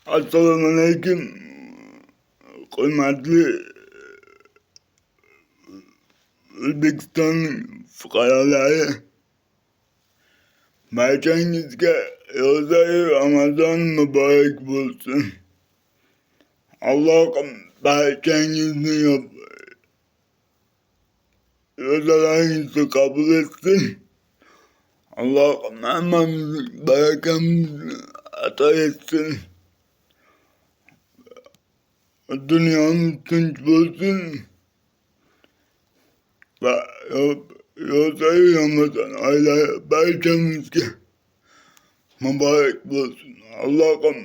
Assalamu Aleyküm. Kıymetli Özbekistan fuqaroları. Barchangizga ro'za Ramazon muborak bo'lsin. Allohim barchangizni ro'zalaringizni qabul etsin. Allohim hammamizning barakamizni ato etsin. Dünyamız tinch bo'lsin va ro'za-yu Ramazon oylari barchamizga muborak bo'lsin. Allohim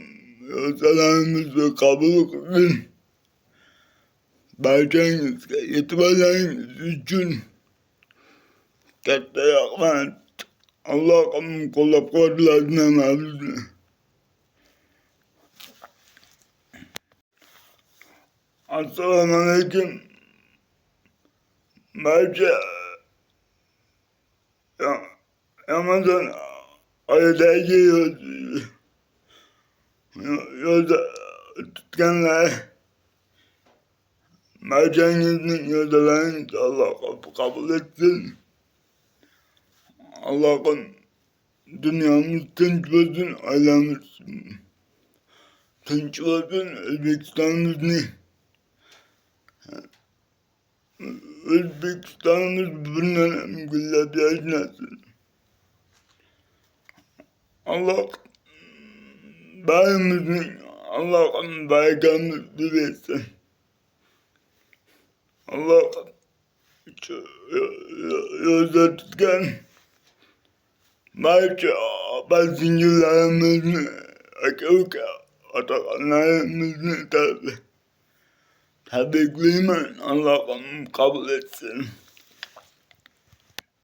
ro'zalarimizni qabul qilsin. Barchangizga e'tiborlaringiz uchun katta rahmat. Allohim qo'llab-quvvatlasin bizni. Assalomu Aleyküm. Barcha Ramazon oyidagi ro'za tutganlar, barchangizning ro'zalaringizni Allohim qabul etsin. Allohim dunyomiz tinch bo'lsin, oilamiz tinch bo'lsin, O'zbekistonimiz bundan ham gullab yashnasin. Alloh barimizning Allohim barakamizni bersin. Allohim ro'za tutgan barcha opa-singillarimizni, aka-uka, ota-onalarimizni tabriklayman. Allohim qabul etsin.